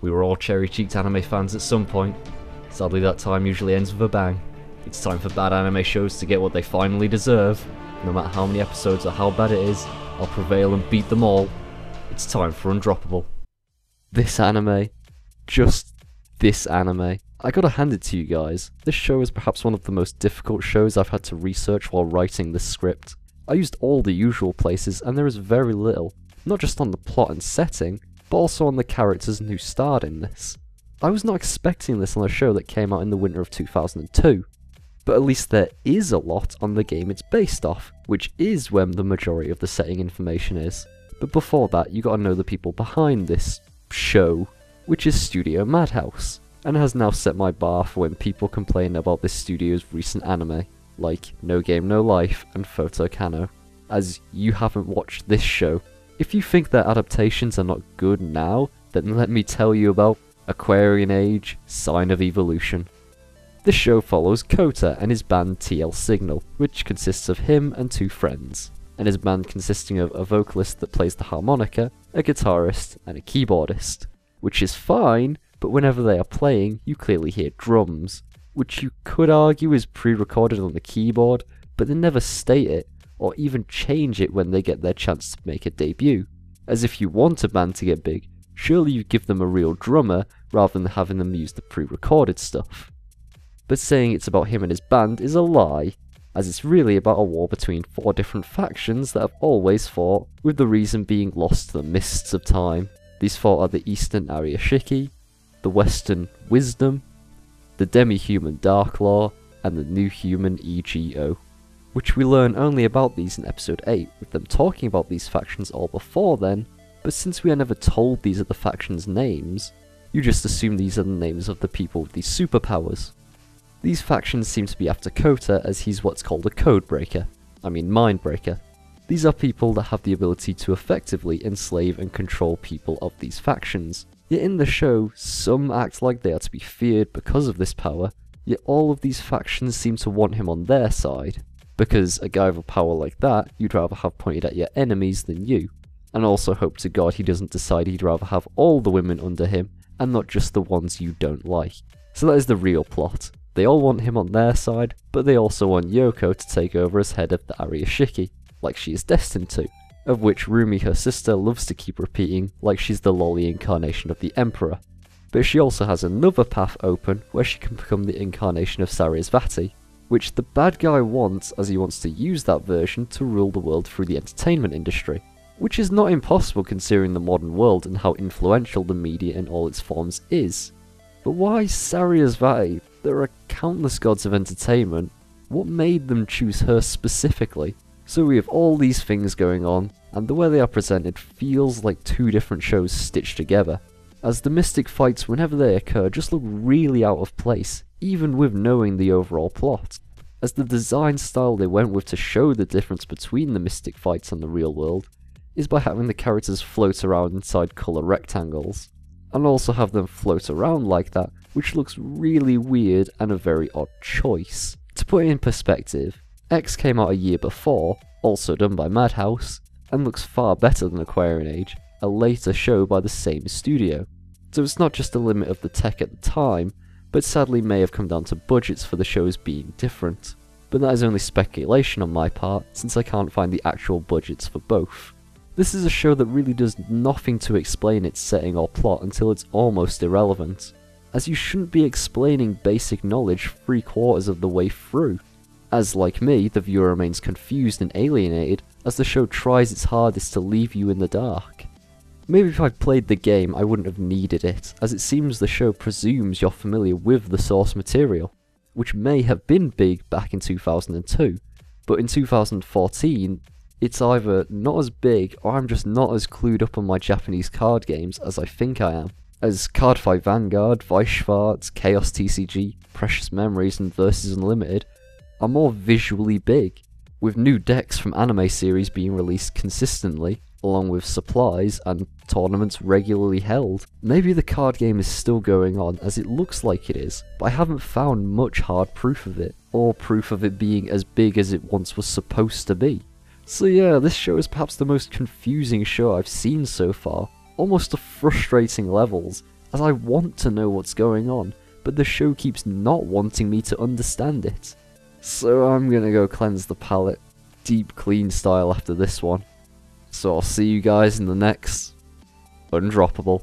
We were all cherry-cheeked anime fans at some point. Sadly, that time usually ends with a bang. It's time for bad anime shows to get what they finally deserve. No matter how many episodes or how bad it is, I'll prevail and beat them all. It's time for Undroppable. This anime. Just this anime. I gotta hand it to you guys. This show is perhaps one of the most difficult shows I've had to research while writing this script. I used all the usual places and there is very little, not just on the plot and setting, but also on the characters and who starred in this. I was not expecting this on a show that came out in the winter of 2002, but at least there is a lot on the game it's based off, which is where the majority of the setting information is. But before that, you gotta know the people behind this show, which is Studio Madhouse, and has now set my bar for when people complain about this studio's recent anime, like No Game No Life and Photo Kano, as you haven't watched this show. If you think their adaptations are not good now, then let me tell you about Aquarian Age, Sign of Evolution. This show follows Kota and his band TL Signal, which consists of him and two friends, and his band consisting of a vocalist that plays the harmonica, a guitarist, and a keyboardist, which is fine, but whenever they are playing, you clearly hear drums, which you could argue is pre-recorded on the keyboard, but they never state it, or even change it when they get their chance to make a debut. As if you want a band to get big, surely you give them a real drummer rather than having them use the pre-recorded stuff. But saying it's about him and his band is a lie, as it's really about a war between 4 different factions that have always fought, with the reason being lost to the mists of time. These 4 are the Eastern Ariashiki, the Western Wisdom, the Demi-Human Dark Law, and the New Human EGO. Which we learn only about these in episode 8, with them talking about these factions all before then, but since we are never told these are the factions' names, you just assume these are the names of the people with these superpowers. These factions seem to be after Kota as he's what's called a codebreaker, mind breaker. These are people that have the ability to effectively enslave and control people of these factions. Yet in the show, some act like they are to be feared because of this power, yet all of these factions seem to want him on their side. Because a guy with a power like that, you'd rather have pointed at your enemies than you. And also hope to God he doesn't decide he'd rather have all the women under him, and not just the ones you don't like. So that is the real plot. They all want him on their side, but they also want Yoko to take over as head of the Ariashiki, like she is destined to, of which Rumi, her sister, loves to keep repeating like she's the lolly incarnation of the Emperor. But she also has another path open where she can become the incarnation of Sarasvati, which the bad guy wants as he wants to use that version to rule the world through the entertainment industry. Which is not impossible considering the modern world and how influential the media in all its forms is. But why Sarasvati? There are countless gods of entertainment. What made them choose her specifically? So we have all these things going on, and the way they are presented feels like 2 different shows stitched together, as the mystic fights whenever they occur just look really out of place, even with knowing the overall plot, as the design style they went with to show the difference between the mystic fights and the real world is by having the characters float around inside colour rectangles, and also have them float around like that, which looks really weird and a very odd choice. To put it in perspective, X came out a year before, also done by Madhouse, and looks far better than Aquarian Age, a later show by the same studio. So it's not just a limit of the tech at the time, but sadly may have come down to budgets for the shows being different. But that is only speculation on my part, since I can't find the actual budgets for both. This is a show that really does nothing to explain its setting or plot until it's almost irrelevant, as you shouldn't be explaining basic knowledge 3/4 of the way through, as like me, the viewer remains confused and alienated as the show tries its hardest to leave you in the dark. Maybe if I'd played the game I wouldn't have needed it, as it seems the show presumes you're familiar with the source material, which may have been big back in 2002, but in 2014, it's either not as big or I'm just not as clued up on my Japanese card games as I think I am, as Cardfight Vanguard, Weishwartz, Chaos TCG, Precious Memories and Versus Unlimited are more visually big, with new decks from anime series being released consistently, along with supplies and tournaments regularly held. Maybe the card game is still going on as it looks like it is, but I haven't found much hard proof of it, or proof of it being as big as it once was supposed to be. So yeah, this show is perhaps the most confusing show I've seen so far, almost to frustrating levels, as I want to know what's going on, but the show keeps not wanting me to understand it. So I'm gonna go cleanse the palette, deep clean style after this one. So I'll see you guys in the next Undroppable.